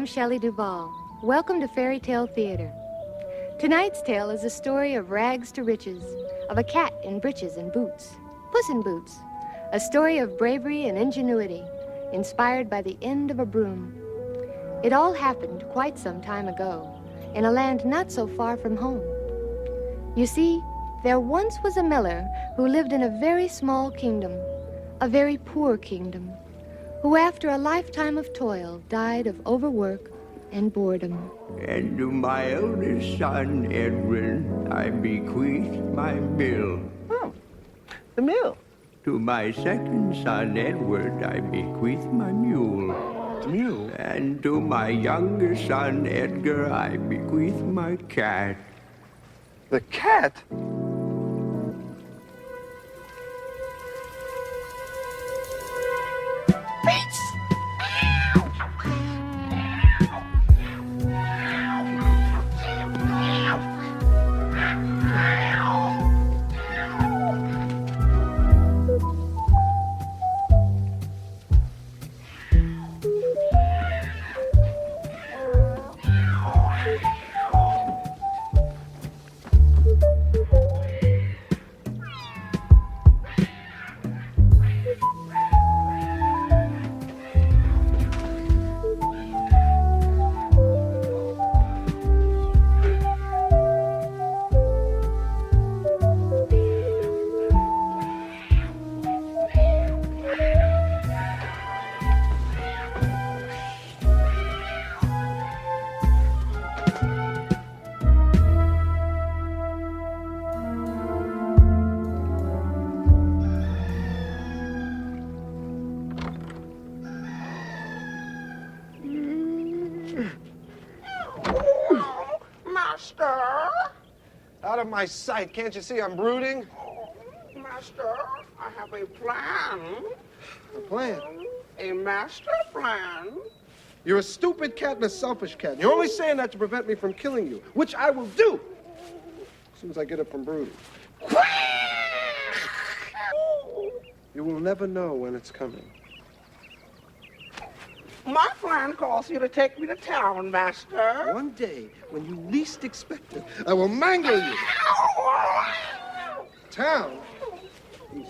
I'm Shelley Duvall. Welcome to Faerie Tale Theatre. Tonight's tale is a story of rags to riches, of a cat in breeches and boots, Puss in Boots, a story of bravery and ingenuity, inspired by the end of a broom. It all happened quite some time ago, in a land not so far from home. You see, there once was a miller who lived in a very small kingdom, a very poor kingdom, who after a lifetime of toil died of overwork and boredom. And to my eldest son, Edwin, I bequeath my mill. Oh, the mill. To my second son, Edward, I bequeath my mule. The mule? And to my younger son, Edgar, I bequeath my cat. The cat? Out of my sight. Can't you see I'm brooding? Master, I have a plan. A plan? A master plan. You're a stupid cat and a selfish cat. You're only saying that to prevent me from killing you, which I will do as soon as I get up from brooding. You will never know when it's coming. My plan calls you to take me to town, Master. One day, when you least expect it, I will mangle you. Town?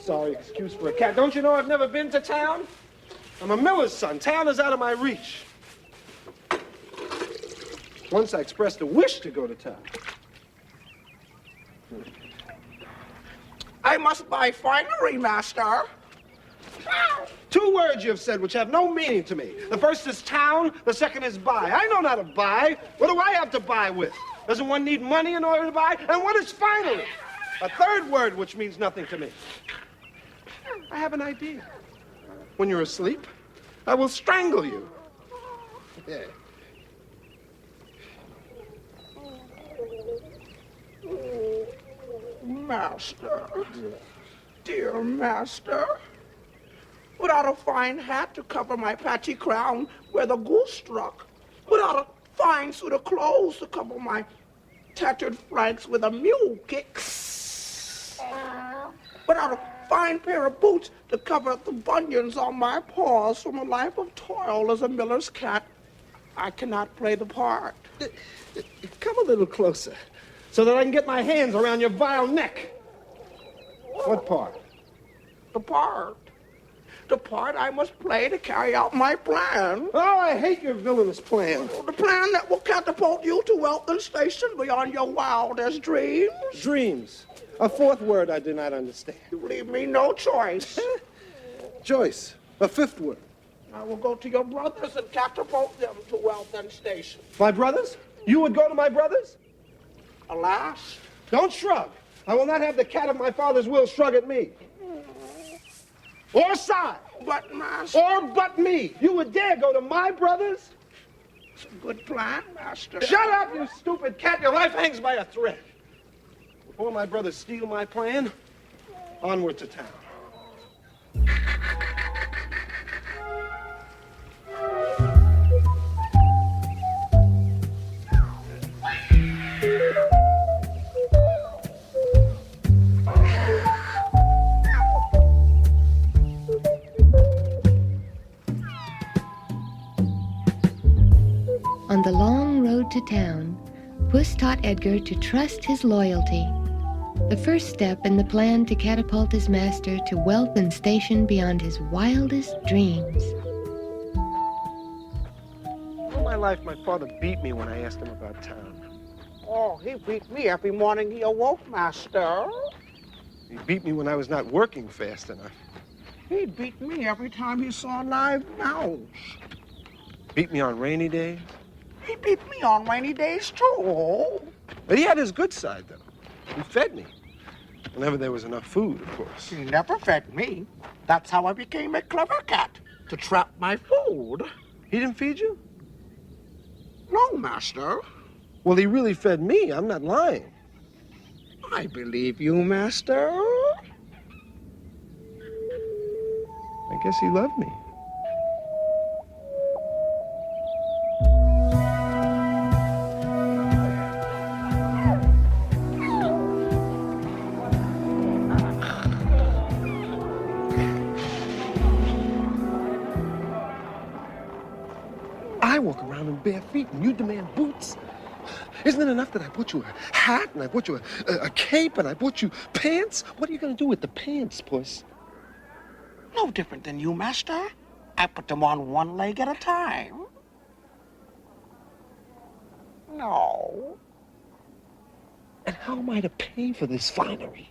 Sorry excuse for a cat. Don't you know I've never been to town? I'm a miller's son. Town is out of my reach. Once I expressed a wish to go to town. I must buy finery, Master. 2 words you've said which have no meaning to me. The first is town, the second is buy. I know not to buy. What do I have to buy with? Doesn't one need money in order to buy? And what is finally? A 3rd word which means nothing to me. I have an idea. When you're asleep, I will strangle you. Yeah. Master. Dear Master. Without a fine hat to cover my patchy crown where the goose struck. Without a fine suit of clothes to cover my tattered flanks where the mule kicks. Without a fine pair of boots to cover the bunions on my paws from a life of toil as a miller's cat, I cannot play the part. Come a little closer so that I can get my hands around your vile neck. What part? The part. The part I must play to carry out my plan. Oh, I hate your villainous plan. The plan that will catapult you to wealth and station beyond your wildest dreams. Dreams. A 4th word I do not understand. You leave me no choice. Joyce. A 5th word. I will go to your brothers and catapult them to wealth and station. My brothers? You would go to my brothers? Alas. Don't shrug. I will not have the cat of my father's will shrug at me. Or sigh. But, Master. Or but me. You would dare go to my brothers? It's a good plan, Master. Shut up, you stupid cat. Your life hangs by a thread. Before my brothers steal my plan, onward to town. long road to town, Puss taught Edgar to trust his loyalty, the first step in the plan to catapult his master to wealth and station beyond his wildest dreams. All my life, my father beat me when I asked him about town. Oh, he beat me every morning he awoke, Master. He beat me when I was not working fast enough. He beat me every time he saw a live mouse. Beat me on rainy days. He beat me on rainy days, too. But he had his good side, though. He fed me. Whenever there was enough food, of course. He never fed me. That's how I became a clever cat, to trap my food. He didn't feed you? No, Master. Well, he really fed me. I'm not lying. I believe you, Master. I guess he loved me. I walk around in bare feet and you demand boots. Isn't it enough that I bought you a hat and I bought you a cape and I bought you pants? What are you going to do with the pants, Puss? No different than you, Master. I put them on one leg at a time. No. And how am I to pay for this finery?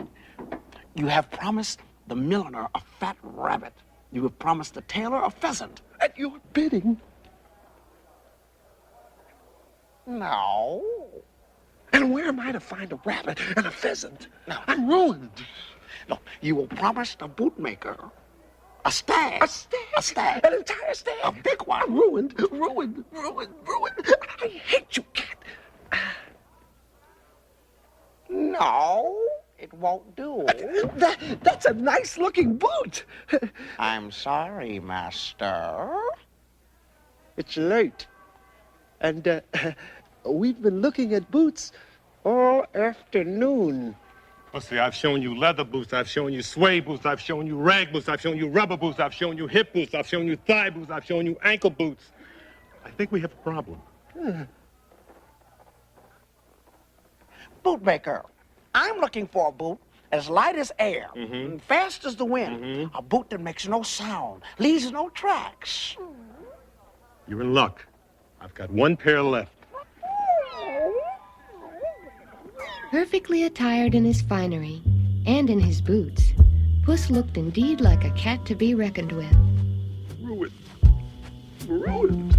You have promised the milliner a fat rabbit. You have promised the tailor a pheasant. At your bidding? No. And where am I to find a rabbit and a pheasant? No. I'm ruined. No, you will promise the bootmaker a stag. A stag? A stag. An entire stag? A big one. I'm ruined. I hate you, cat. No, it won't do. That's a nice-looking boot. I'm sorry, Master. It's late. And we've been looking at boots all afternoon. Let's see, I've shown you leather boots, I've shown you suede boots, I've shown you rag boots, I've shown you rubber boots, I've shown you hip boots, I've shown you thigh boots, I've shown you ankle boots. I think we have a problem. Bootmaker, I'm looking for a boot as light as air, and fast as the wind. A boot that makes no sound, leaves no tracks. You're in luck. I've got one pair left. Perfectly attired in his finery and in his boots, Puss looked indeed like a cat to be reckoned with. Ruined. Ruined.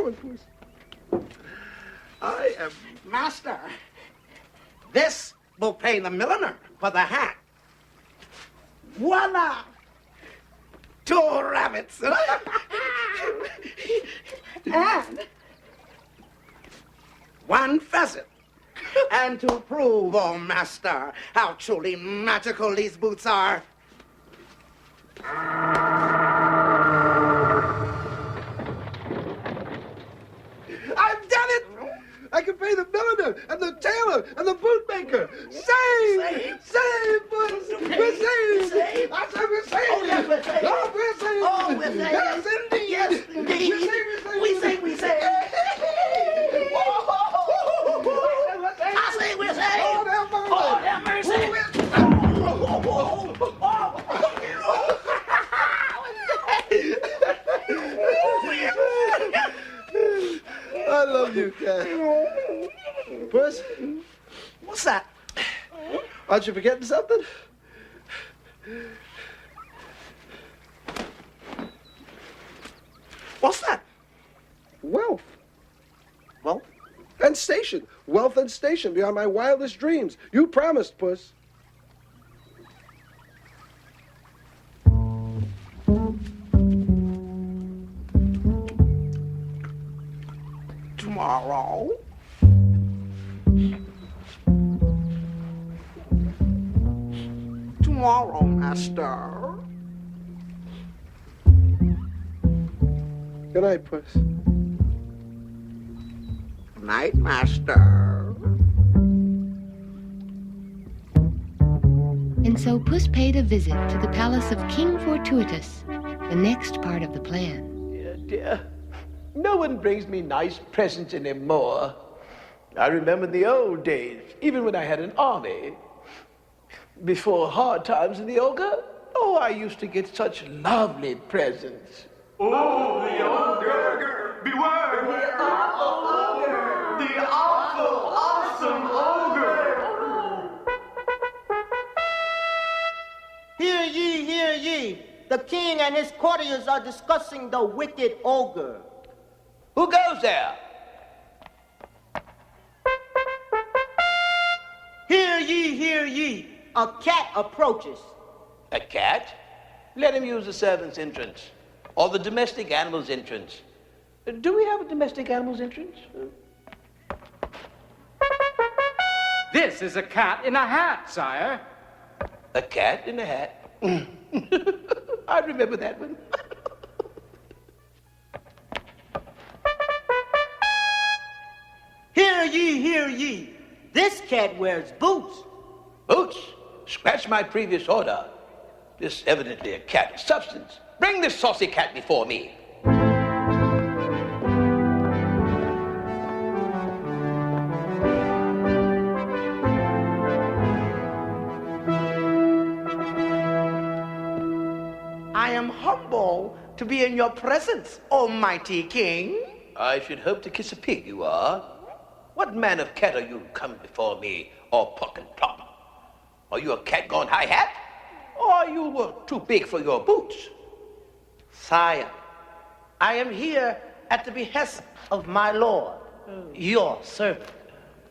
going, Puss? I am... Master, this will pay the milliner for the hat. Voila! 2 rabbits. And 1 pheasant. And to prove, oh master, how truly magical these boots are, I've done it! I can pay the milliner and the tailor and the bootmaker. Save! Save, Puss! We're saved! Saved? I said we're saved! Oh, yes, we're saved. Oh, we're saved! Oh, we're saved. Yes, indeed! Yes, indeed. We're saved, We say we say. I say we're saved. Oh, have mercy! Oh, have mercy. I love you, cat. Puss, What's that? aren't you forgetting something? What's that? Wealth. Well, And station. Wealth and station beyond my wildest dreams. You promised, Puss. tomorrow. Tomorrow, master. Good night, Puss. Night, master. And so Puss paid a visit to the palace of King Fortuitous, the next part of the plan. Dear, dear. No one brings me nice presents anymore. I remember the old days, even when I had an army. Before hard times in the ogre, oh, I used to get such lovely presents. Oh, the ogre! Beware! The awful ogre! The awful, awesome ogre! Hear ye, hear ye. The king and his courtiers are discussing the wicked ogre. Who goes there? Hear ye, hear ye. A cat approaches. A cat? Let him use the servant's entrance, or the domestic animal's entrance. Do we have a domestic animal's entrance? This is a cat in a hat, sire. A cat in a hat? I remember that one. Hear ye, hear ye. This cat wears boots. Boots? Scratch my previous order. This evidently a cat of substance. Bring this saucy cat before me. I am humble to be in your presence, almighty king. I should hope to kiss a pig, you are. What man of cat are you come before me, all pock and plop? Are you a cat gone high-hat? Or are you too big for your boots? Sire, I am here at the behest of my lord, your servant,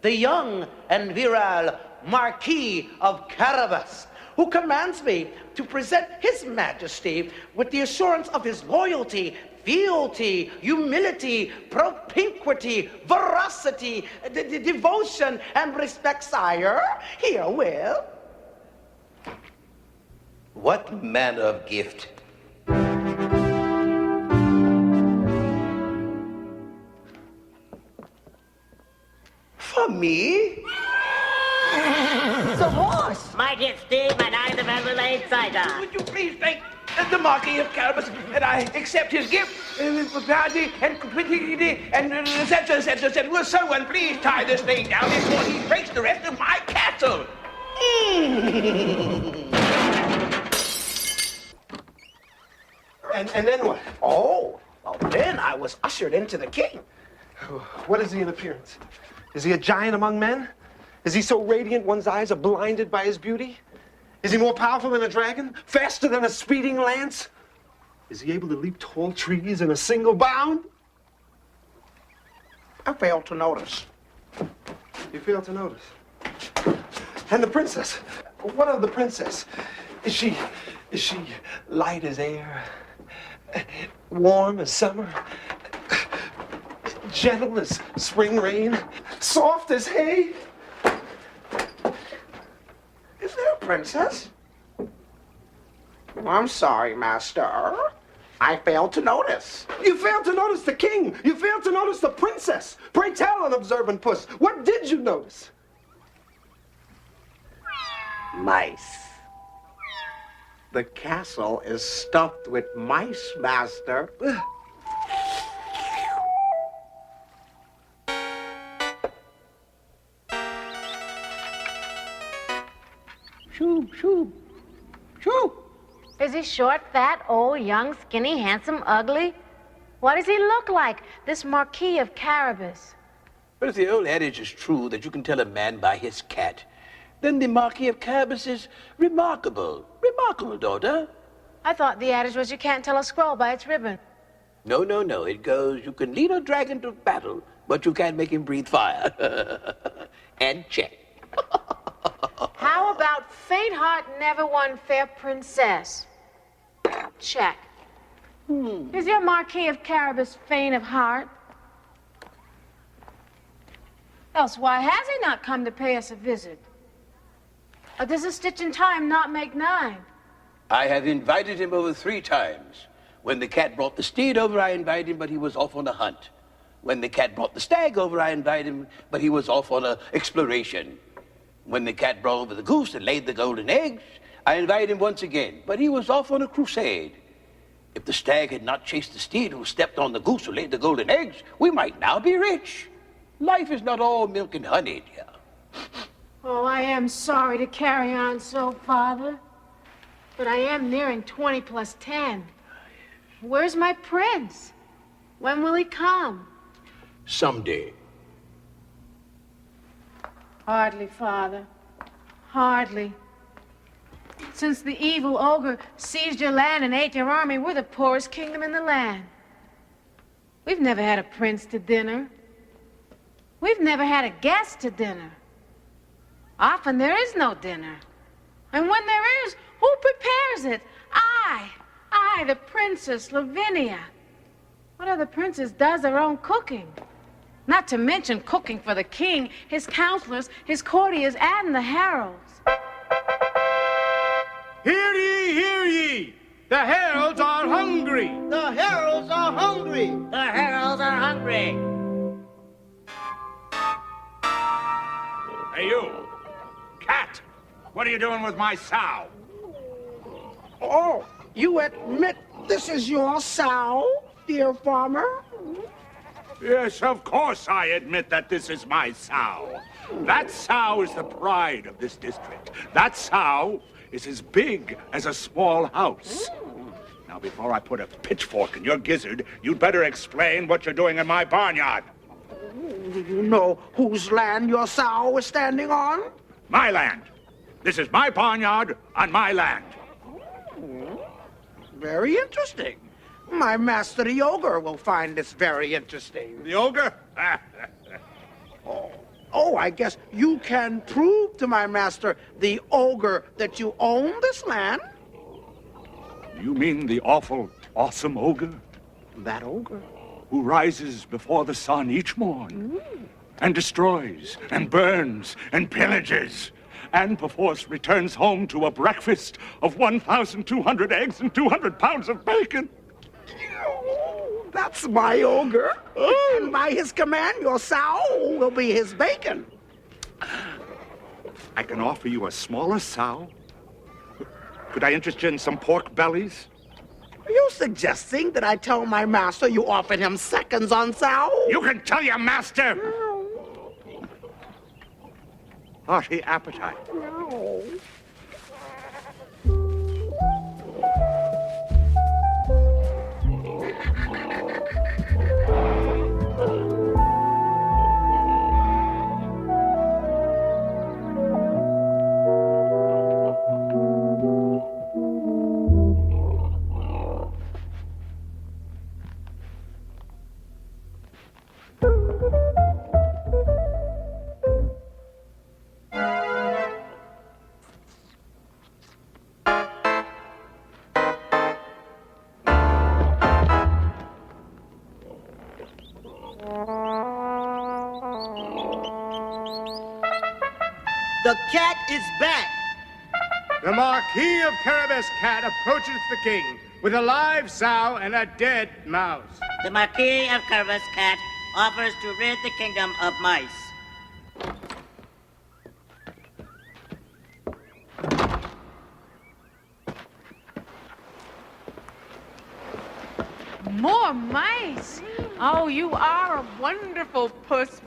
the young and virile Marquis of Carabas, who commands me to present his majesty with the assurance of his loyalty, fealty, humility, propinquity, veracity, devotion, and respect, sire. Herewith. What manner of gift? For me? The horse. Majesty, mein einem Adelaide cider. Would you please thank the Marquis of Carabas, and I accept his gift, propriety and complicity, and etc., etc., etc. Will someone please tie this thing down before he breaks the rest of my castle? And then what? Oh, well, then I was ushered into the king. What is he in appearance? Is he a giant among men? Is he so radiant one's eyes are blinded by his beauty? Is he more powerful than a dragon? Faster than a speeding lance? Is he able to leap tall trees in a single bound? I failed to notice. You fail to notice. And the princess. What of the princess? Is she light as air? Warm as summer? Gentle as spring rain? Soft as hay? Is there a princess? I'm sorry, master. I failed to notice. You failed to notice the king. You failed to notice the princess. Pray tell, unobservant puss. What did you notice? Mice. The castle is stuffed with mice, master. Shoo, shoo, shoo. Is he short, fat, old, young, skinny, handsome, ugly? What does he look like, this Marquis of Carabas? But if the old adage is true that you can tell a man by his cat, then the Marquis of Carabas is remarkable. Remarkable, daughter. I thought the adage was you can't tell a squirrel by its ribbon. No, no, no. It goes, you can lead a dragon to battle, but you can't make him breathe fire. And check. How about faint heart never won fair princess? Check. Is your Marquis of Carabas faint of heart? Else why has he not come to pay us a visit? Or does a stitch in time not make 9? I have invited him over 3 times. When the cat brought the steed over, I invited him, but he was off on a hunt. When the cat brought the stag over, I invited him, but he was off on an exploration. When the cat brought over the goose and laid the golden eggs, I invited him once again, but he was off on a crusade. If the stag had not chased the steed who stepped on the goose who laid the golden eggs, we might now be rich. Life is not all milk and honey, dear. Oh, I am sorry to carry on so, Father. But I am nearing 20 plus 10. Where's my prince? When will he come? Someday. Hardly, Father. Hardly. Since the evil ogre seized your land and ate your army, we're the poorest kingdom in the land. We've never had a prince to dinner. We've never had a guest to dinner. Often there is no dinner. And when there is, who prepares it? I, the Princess Lovinia. What other princess does their own cooking? Not to mention cooking for the king, his counselors, his courtiers, and the heralds. Hear ye, hear ye! The heralds are hungry! The heralds are hungry. The heralds are hungry. Hey, you! Cat! What are you doing with my sow? Oh, you admit this is your sow, dear farmer? Yes, of course I admit that this is my sow. That sow is the pride of this district. That sow is as big as a small house. Now, before I put a pitchfork in your gizzard, you'd better explain what you're doing in my barnyard. Do you know whose land your sow is standing on? My land. This is my barnyard on my land. Very interesting. My master, the ogre, will find this very interesting. The ogre? Oh, I guess you can prove to my master, the ogre, that you own this land? You mean the awful, awesome ogre? That ogre? Who rises before the sun each morn and destroys and burns and pillages and perforce returns home to a breakfast of 1,200 eggs and 200 pounds of bacon. That's my ogre. And by his command, your sow will be his bacon. I can offer you a smaller sow. Could I interest you in some pork bellies? Are you suggesting that I tell my master you offered him seconds on sow? You can tell your master! Hearty appetite. No. The cat is back. The Marquis of Carabas Cat approacheth the king with a live sow and a dead mouse. The Marquis of Carabas Cat offers to rid the kingdom of mice. More mice. Oh, you are a wonderful puss.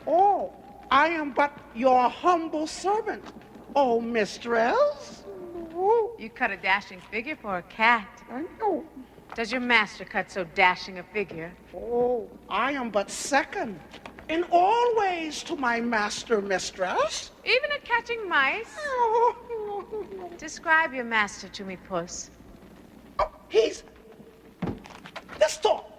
Oh, I am but your humble servant, oh mistress. You cut a dashing figure for a cat. I know. Does your master cut so dashing a figure? Oh, I am but second in all ways to my master, mistress. Even at catching mice? Describe your master to me, Puss. Oh, he's this tall.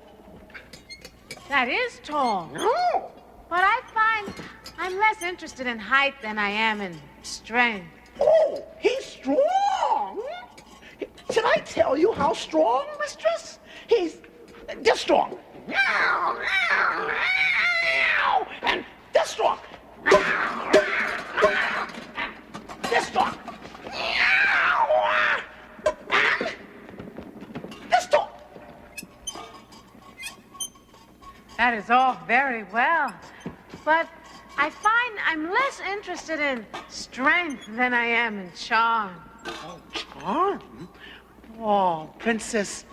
That is tall. No. But I find I'm less interested in height than I am in strength. Oh, he's strong. Should I tell you how strong, mistress? He's this strong. And this strong. This strong. And this tall. That is all very well. But I find I'm less interested in strength than I am in charm. Oh, charm? Oh, princess,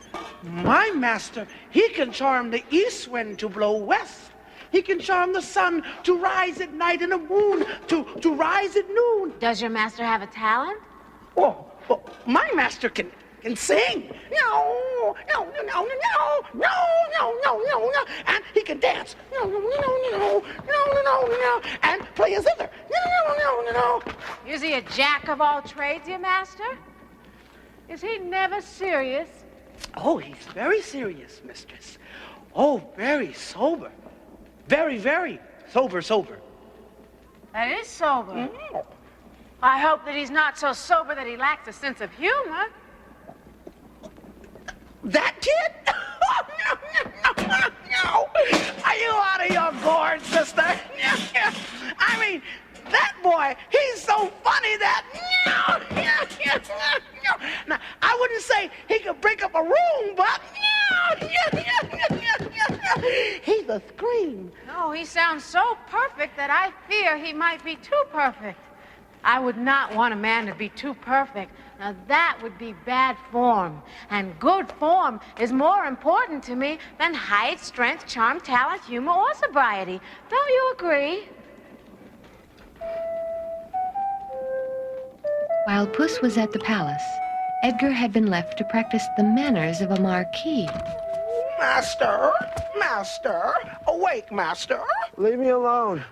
my master, he can charm the east wind to blow west. He can charm the sun to rise at night and the moon to rise at noon. Does your master have a talent? Oh, my master can sing. No, no, no, no, no, no, no, no, no, no. And he can dance. No, no, no, no, no, no, no, no. And play a zither. No, no, no, no, no. Is he a jack of all trades, your master? Is he never serious? Oh, he's very serious, mistress. Oh, very sober. Very, very sober. That is sober. I hope that he's not so sober that he lacks a sense of humor. That kid? Oh, no. Are you out of your gourd, sister? I mean, that boy, he's so funny that... Now, I wouldn't say he could break up a room, but... He's a scream. No, he sounds so perfect that I fear he might be too perfect. I would not want a man to be too perfect. Now, that would be bad form. And good form is more important to me than height, strength, charm, talent, humor, or sobriety. Don't you agree? While Puss was at the palace, Edgar had been left to practice the manners of a marquis. Master, awake, master. Leave me alone.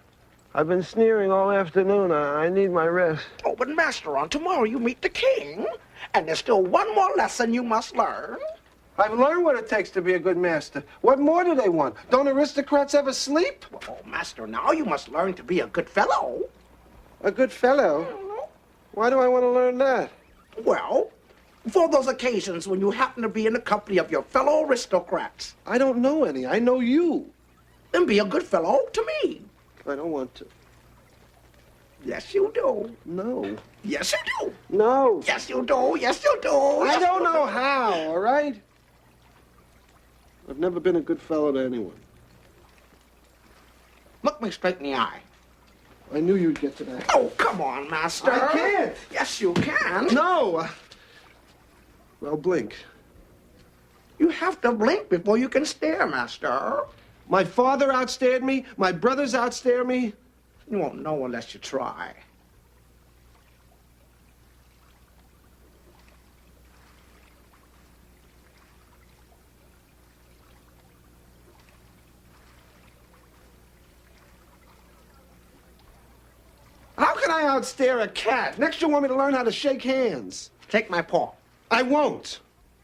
I've been sneering all afternoon. I need my rest. Oh, but master, on tomorrow you meet the king, and there's still one more lesson you must learn. I've learned what it takes to be a good master. What more do they want? Don't aristocrats ever sleep? Oh, master, now you must learn to be a good fellow. A good fellow? Why do I want to learn that? Well, for those occasions when you happen to be in the company of your fellow aristocrats. I don't know any. I know you. Then be a good fellow to me. I don't want to. Yes, you do. No. Yes, you do. No. Yes, you do. Yes, you do. I don't know how, all right? I've never been a good fellow to anyone. Look me straight in the eye. I knew you'd get to that. Oh, come on, master. I can't. Yes, you can. No. Well, blink. You have to blink before you can stare, master. My father outstared me. My brothers outstare me. You won't know unless you try. How can I outstare a cat? Next you want me to learn how to shake hands. Take my paw. I won't.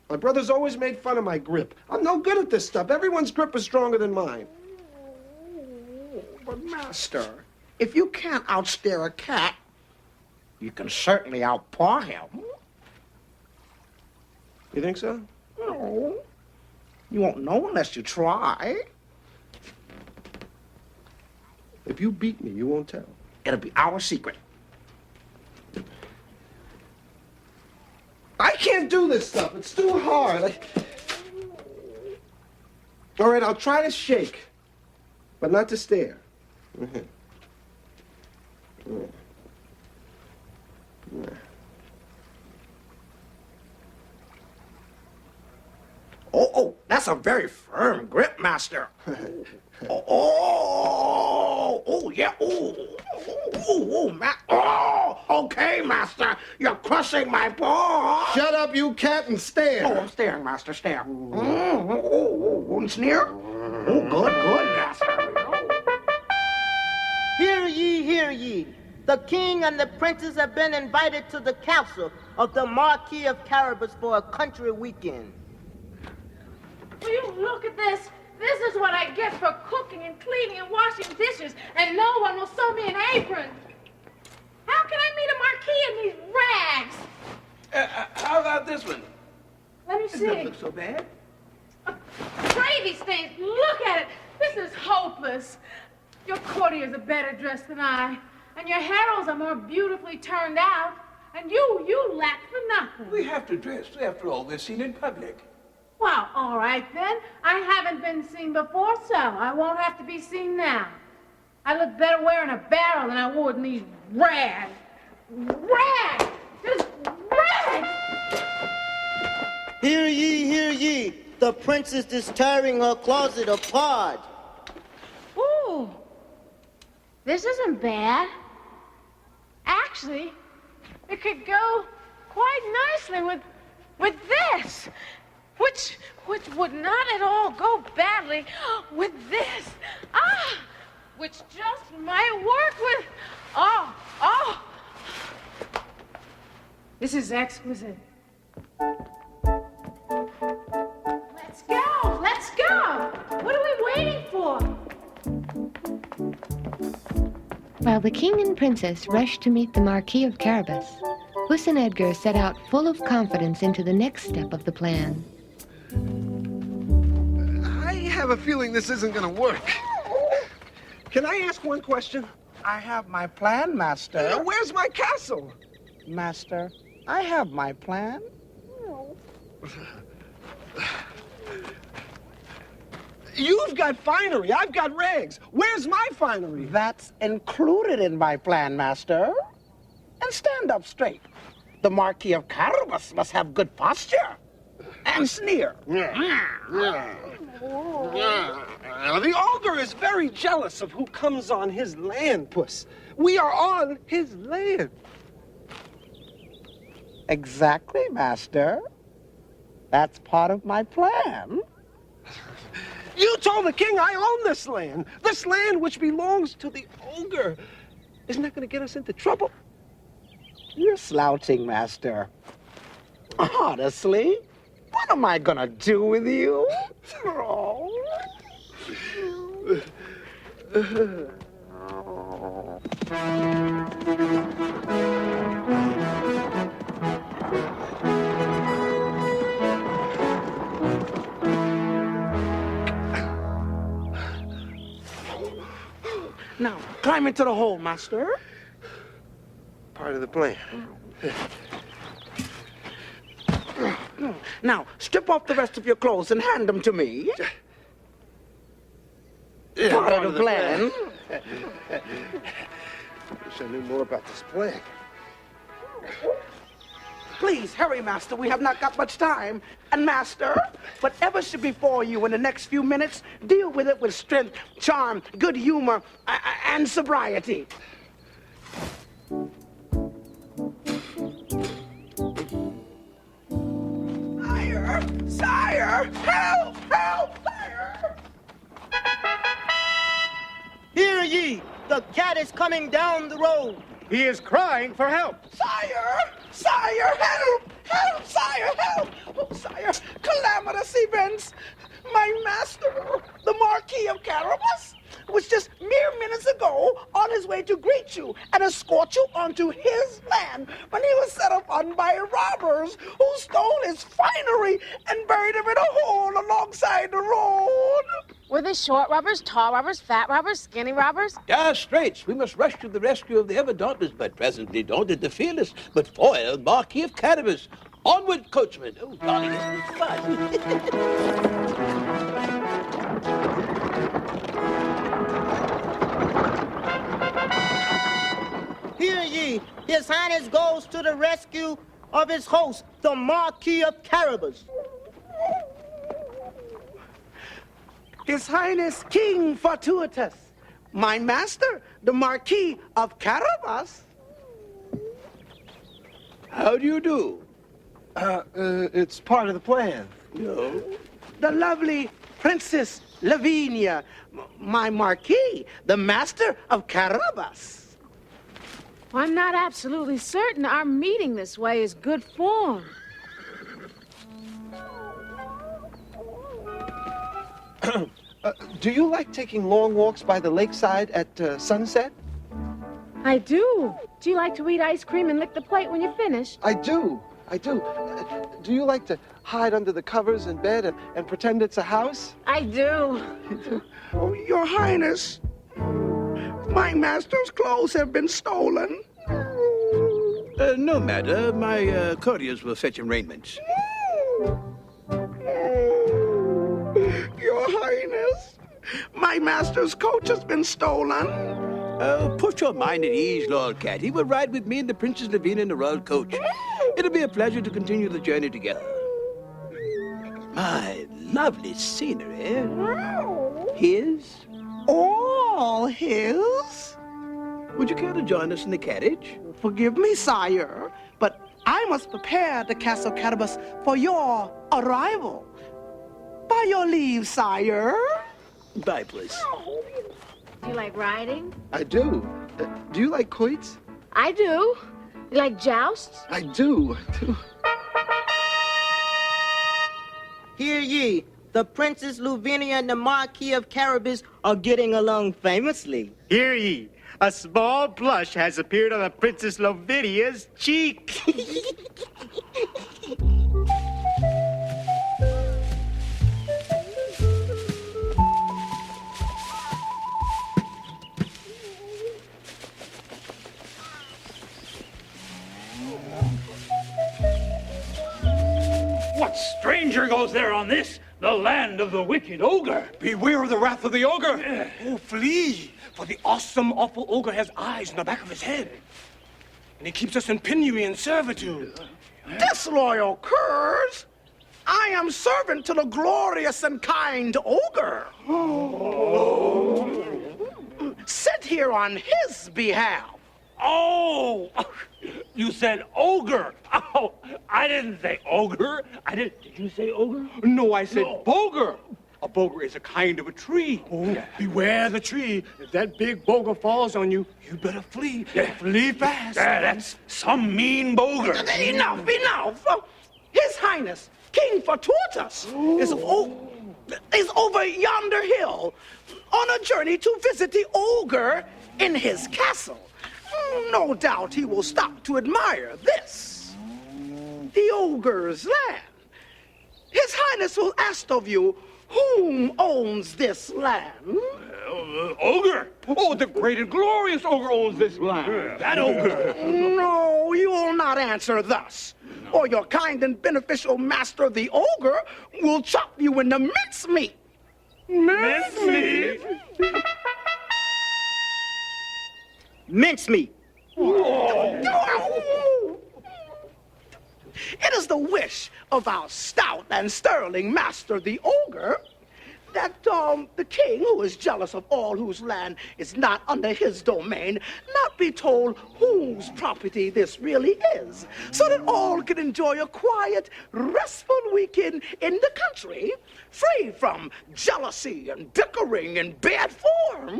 My brothers always made fun of my grip. I'm no good at this stuff. Everyone's grip is stronger than mine. But, master, if you can't outstare a cat, you can certainly outpaw him. You think so? No. You won't know unless you try. If you beat me, you won't tell. It'll be our secret. do this stuff. It's too hard. All right, I'll try to shake, but not to stare. Oh, that's a very firm grip, Master. Yeah. Okay, Master. You're crushing my paw. Shut up, you cat, and stare. Oh, I'm staring, Master, stare. And sneer? Oh, good, Master. Hear ye, hear ye. The king and the princes have been invited to the council of the Marquee of Caribus for a country weekend. Will you look at this? This is what I get for cooking and cleaning and washing dishes, and no one will sew me an apron. How can I meet a marquis in these rags? How about this one? Let me It see. doesn't look so bad. Gravy stains. Look at it. This is hopeless. Your courtiers are better dressed than I, and your heralds are more beautifully turned out, and you lack for nothing. We have to dress. After all, we're seen in public. Well, all right then. I haven't been seen before, so I won't have to be seen now. I look better wearing a barrel than I would in these rags. Rags! Just rags! Hear ye, hear ye. The princess is tearing her closet apart. Ooh, this isn't bad. Actually, it could go quite nicely with this. Which would not at all go badly with this. Which just might work with, This is exquisite. Let's go. What are we waiting for? While the king and princess rushed to meet the Marquis of Caribus, Puss and Edgar set out full of confidence into the next step of the plan. I have a feeling this isn't going to work. Can I ask one question? I have my plan, Master. Where's my castle? Master, I have my plan. You've got finery. I've got rags. Where's my finery? That's included in my plan, Master. And stand up straight. The Marquis of Caribus must have good posture. And sneer. The ogre is very jealous of who comes on his land, Puss. We are on his land. Exactly, Master. That's part of my plan. You told the king I own this land which belongs to the ogre. Isn't that going to get us into trouble? You're slouching, Master. Honestly, what am I gonna do with you? Now, climb into the hole, Master. Part of the plan. Now, strip off the rest of your clothes and hand them to me. Part of the plan. Wish I knew more about this plan. Please, hurry, Master. We have not got much time. And, Master, whatever should befall you in the next few minutes, deal with it with strength, charm, good humor, and sobriety. Sire! Help! Sire! Hear ye! The cat is coming down the road. He is crying for help. Sire! Help! Sire! Oh, sire, calamitous events. My master, the Marquis of Caribus, was just mere minutes ago on his way to greet you and escort you onto his land when he was set upon by robbers who stole his finery and buried him in a hole alongside the road. Were they short robbers, tall robbers, fat robbers, skinny robbers? Dire straits. We must rush to the rescue of the ever dauntless, but presently daunted the fearless, but foiled Marquis of Caribus. Onward, coachman. Oh, darling, this is fun. Hear ye, His Highness goes to the rescue of his host, the Marquis of Carabas. His Highness King Fortuitous, my master, the Marquis of Carabas. How do you do? It's part of the plan. No. The lovely Princess Lovinia, my Marquis, the master of Carabas. I'm not absolutely certain our meeting this way is good form. Do you like taking long walks by the lakeside at sunset? I do. Do you like to eat ice cream and lick the plate when you're finished? I do. Do you like to hide under the covers in bed and pretend it's a house? I do. Oh, Your Highness, my master's clothes have been stolen. No matter. My courtiers will fetch him raiment. Your Highness, my master's coach has been stolen. Put your mind at ease, Lord Cat. He will ride with me and the Princess Lovinia in the royal coach. It'll be a pleasure to continue the journey together. My lovely scenery. His? All his? Would you care to join us in the carriage? Forgive me, sire, but I must prepare the Castle Carabas for your arrival. By your leave, sire. Bye, please. Do you like riding? I do. Do you like quoits? I do. You like jousts? I do. Hear ye, the Princess Lovinia and the Marquis of Carabas are getting along famously. Hear ye, a small blush has appeared on the Princess Lovinia's cheek. What stranger goes there on this, the land of the wicked ogre? Beware of the wrath of the ogre. Oh, flee, for the awesome, awful ogre has eyes in the back of his head. And he keeps us in penury and servitude. Disloyal curs! I am servant to the glorious and kind ogre. Sit here on his behalf. Oh, you said ogre. Oh, I didn't say ogre. Did you say ogre? No, I said boger. A boger is a kind of a tree. Oh, beware the tree. If that big boger falls on you, you better flee. Flee fast. That's some mean boger. Enough. His Highness, King Fortuitous, is over yonder hill on a journey to visit the ogre in his castle. No doubt he will stop to admire this, the ogre's land. His Highness will ask of you, whom owns this land? Ogre. Oh, the great and glorious ogre owns this land. That ogre. No, you will not answer thus, or your kind and beneficial master, the ogre, will chop you into mincemeat. Mincemeat? Mincemeat. It is the wish of our stout and sterling master, the ogre, that the king, who is jealous of all whose land is not under his domain, not be told whose property this really is, so that all can enjoy a quiet, restful weekend in the country, free from jealousy and bickering and bad form.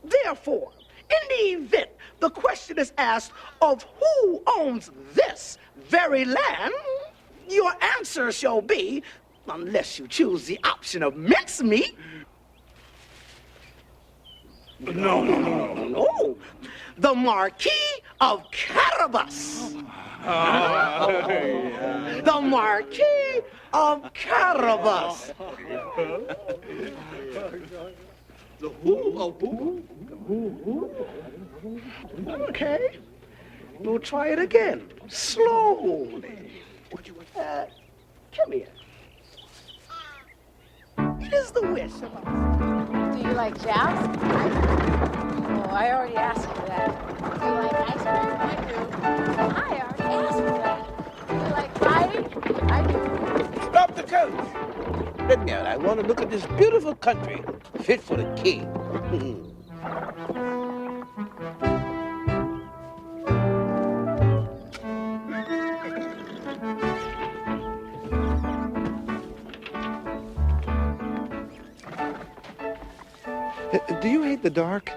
Therefore, in the event the question is asked of who owns this very land, your answer shall be, unless you choose the option of mincemeat. No. The Marquis of Carabas. The Marquis of Carabas. The who? Okay. We'll try it again. Slowly. Come here. Here's the wish. Do you like joust? Oh, I already asked you that. Do you like ice cream? I do. I already asked you that. Do you like riding? I do. Stop the coach. Let me out. I want to look at this beautiful country, fit for a king. Do you hate the dark?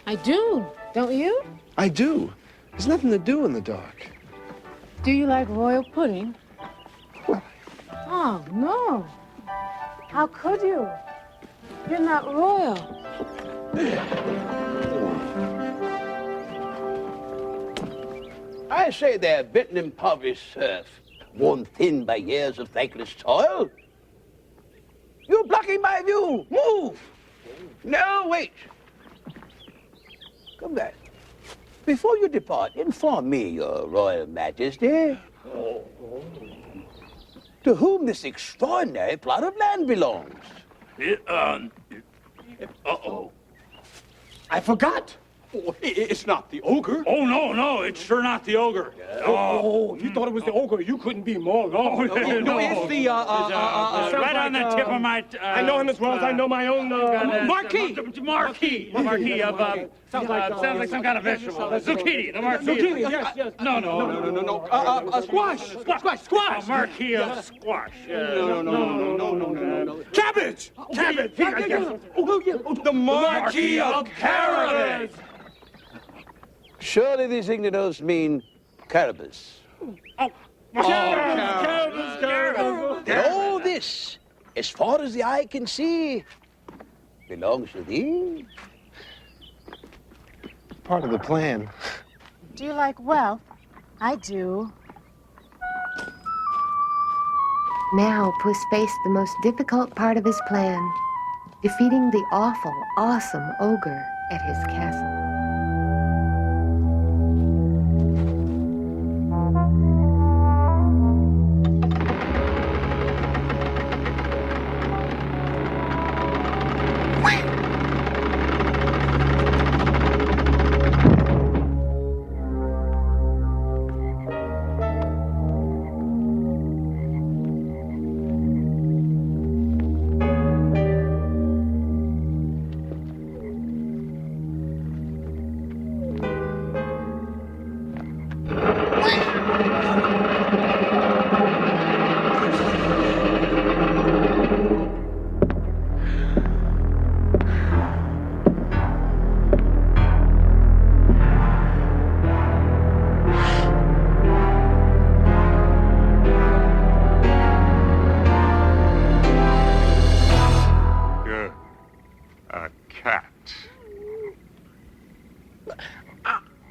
I do. Don't you? I do. There's nothing to do in the dark. Do you like royal pudding? Oh, no. How could you? You're not royal. I say they're bitten impoverished serf, worn thin by years of thankless toil. You're blocking my view. Move! No, wait. Come back. Before you depart, inform me, your royal majesty, to whom this extraordinary plot of land belongs. Uh-oh. I forgot. Oh, it's not the ogre. Oh, no, it's sure not the ogre. Oh, if you thought it was the ogre, you couldn't be more wrong. No, it's the, right on the tip of my... I know him as well as I know my own, Marquee. Marquee of, sounds like some kind of vegetable. Zucchini, the marquee. Zucchini, yes. No. Squash. Marquee of squash. No. Cabbage. The Marquee of Carabas. Surely these ignotos mean Carabas. Carabas. And all this, as far as the eye can see, belongs to thee. Part of the plan. Do you like wealth? I do. Now Puss faced the most difficult part of his plan, defeating the awful, awesome ogre at his castle.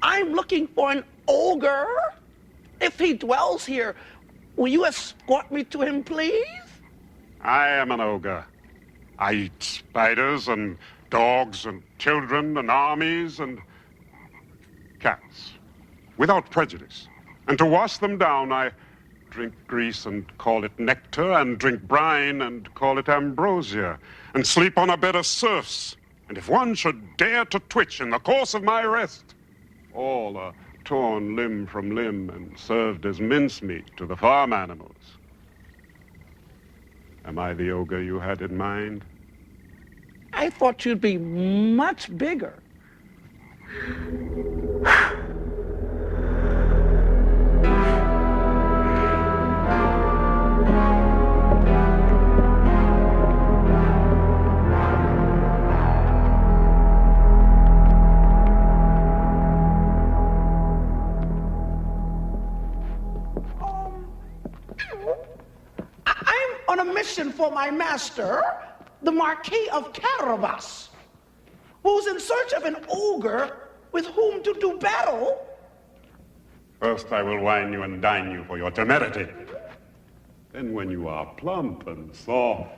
I'm looking for an ogre. If he dwells here, will you escort me to him, please? I am an ogre. I eat spiders and dogs and children and armies and cats, without prejudice. And to wash them down, I drink grease and call it nectar, and drink brine and call it ambrosia, and sleep on a bed of serfs. And if one should dare to twitch in the course of my rest, all are torn limb from limb and served as mincemeat to the farm animals. Am I the ogre you had in mind? I thought you'd be much bigger. I'm on a mission for my master, the Marquis of Carabas, who's in search of an ogre with whom to do battle. First I will wine you and dine you for your temerity. Then when you are plump and soft,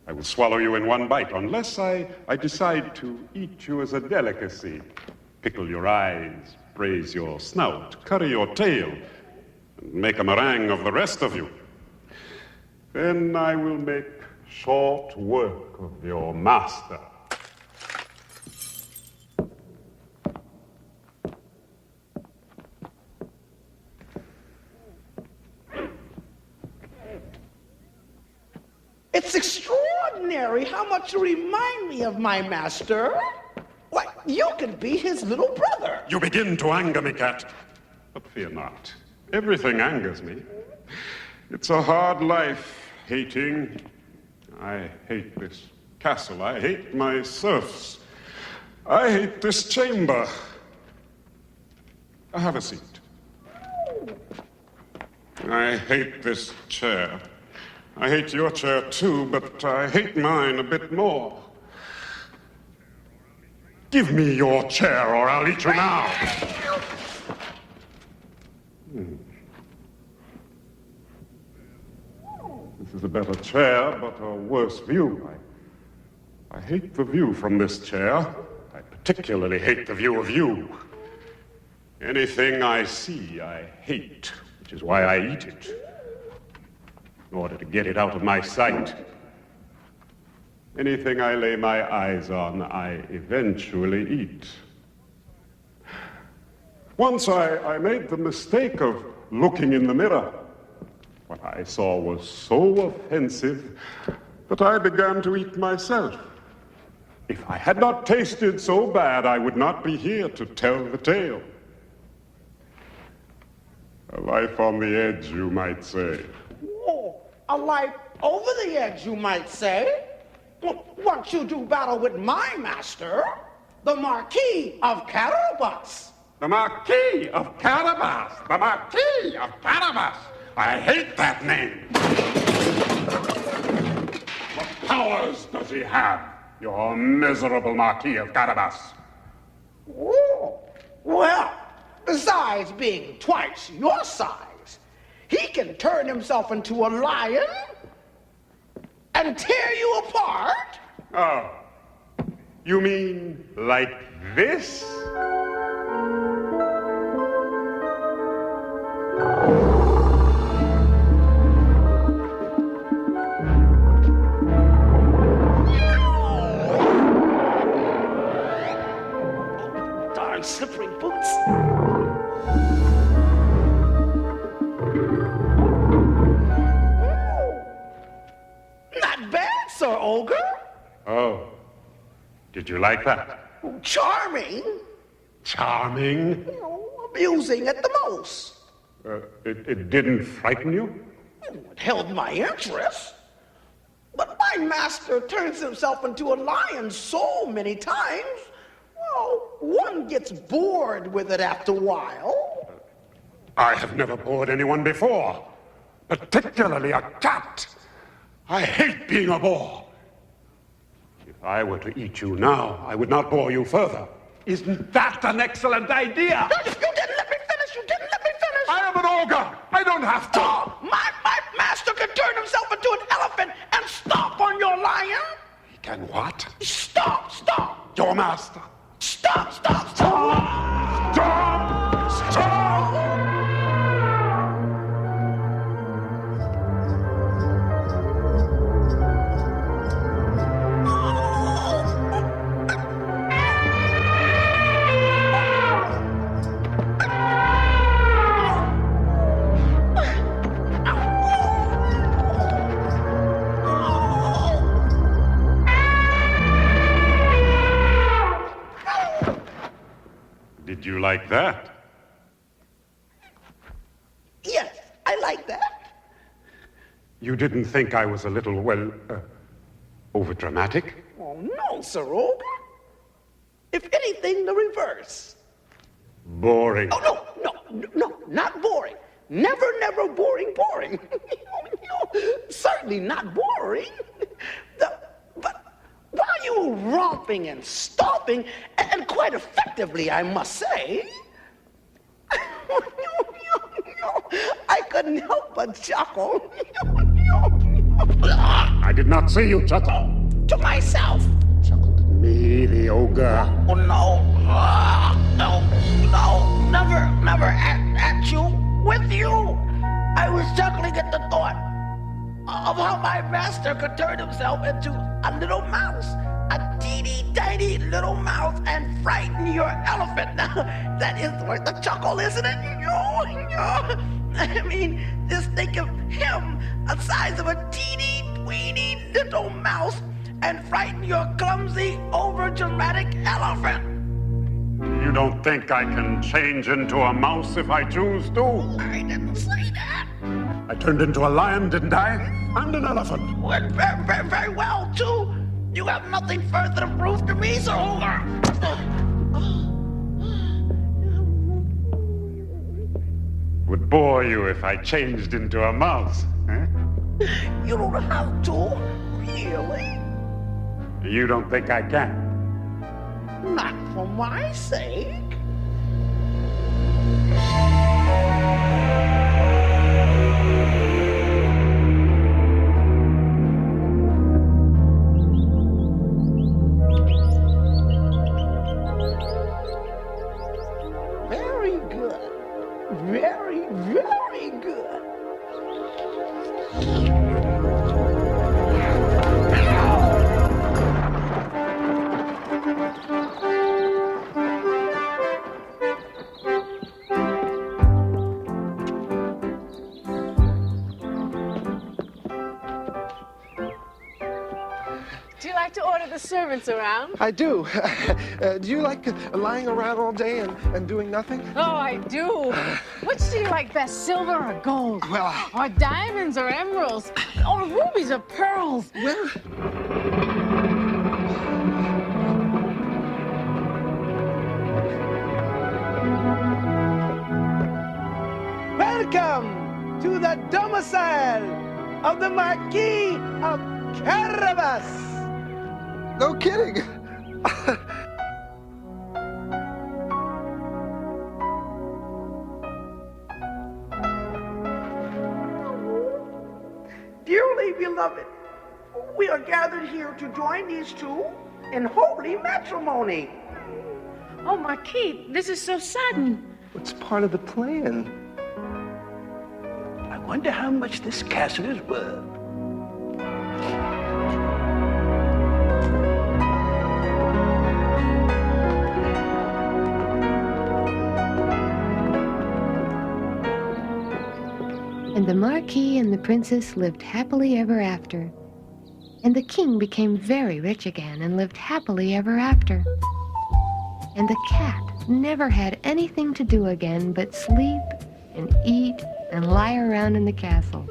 I will swallow you in one bite, unless I decide to eat you as a delicacy. Pickle your eyes, braise your snout, curry your tail, and make a meringue of the rest of you. Then I will make short work of your master. It's extraordinary how much you remind me of my master. Why, you could be his little brother. You begin to anger me, Cat. But fear not. Everything angers me. It's a hard life, hating. I hate this castle. I hate my serfs. I hate this chamber. Have a seat. I hate this chair. I hate your chair too, but I hate mine a bit more. Give me your chair or I'll eat you now. This is a better chair, but a worse view. I hate the view from this chair. I particularly hate the view of you. Anything I see, I hate, which is why I eat it. In order to get it out of my sight. Anything I lay my eyes on, I eventually eat. Once I made the mistake of looking in the mirror. What I saw was so offensive that I began to eat myself. If I had not tasted so bad, I would not be here to tell the tale. A life on the edge, you might say. Oh, a life over the edge, you might say. Once you do battle with my master, the Marquis of Carabas. The Marquis of Carabas! The Marquis of Carabas! I hate that name! What powers does he have, your miserable Marquis of Carabas? Oh, well, besides being twice your size, he can turn himself into a lion and tear you apart. Oh, you mean like this? Darn slippery boots. Not bad, Sir Ogre. Oh, did you like that? Charming. Charming? Amusing at the most. It didn't frighten you? It held my interest. But my master turns himself into a lion so many times, well, one gets bored with it after a while. I have never bored anyone before, particularly a cat. I hate being a bore. If I were to eat you now, I would not bore you further. Isn't that an excellent idea? You didn't let me finish. You didn't let me finish. I am an ogre. I don't have to. Oh, my master can turn himself into an elephant and stomp on your lion. He can what? Stop. Your master. Stop. Did you like that? Yes, I like that. You didn't think I was a little, well, overdramatic? Oh, no, Sir Ogre. If anything, the reverse. Boring. Oh, no, not boring. Never boring. Certainly not boring. But while you were romping and stomping, and quite effectively, I must say, I couldn't help but chuckle. I did not see you chuckle. To myself. Chuckle to me, the ogre. Oh, no, never at you, with you. thought of how my master could turn himself into a little mouse, a teeny tiny little mouse, and frighten your elephant. Now, that is worth a chuckle, isn't it? I mean, just think of him, the size of a teeny weeny little mouse, and frighten your clumsy, over-dramatic elephant. You don't think I can change into a mouse if I choose to? I didn't say that. I turned into a lion, didn't I? And an elephant. Well, very well, too. You have nothing further to prove to me, Sir Ogre. Would bore you if I changed into a mouse, eh? You don't have to, really. You don't think I can? Not for my sake. Very good. Very, very good. Do you like to order the servants around? I do. Do you like lying around all day and doing nothing? Oh, I do. Which do you like best, silver or gold? Well, or diamonds or emeralds? Or rubies or pearls? Well... Welcome to the domicile of the Marquis of Carabas. No kidding. Dearly beloved, we are gathered here to join these two in holy matrimony. Oh, Marquis, this is so sudden. It's part of the plan. I wonder how much this castle is worth. And the Marquis and the Princess lived happily ever after. And the King became very rich again and lived happily ever after. And the cat never had anything to do again but sleep and eat and lie around in the castle,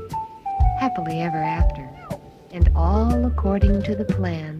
happily ever after, and all according to the plan.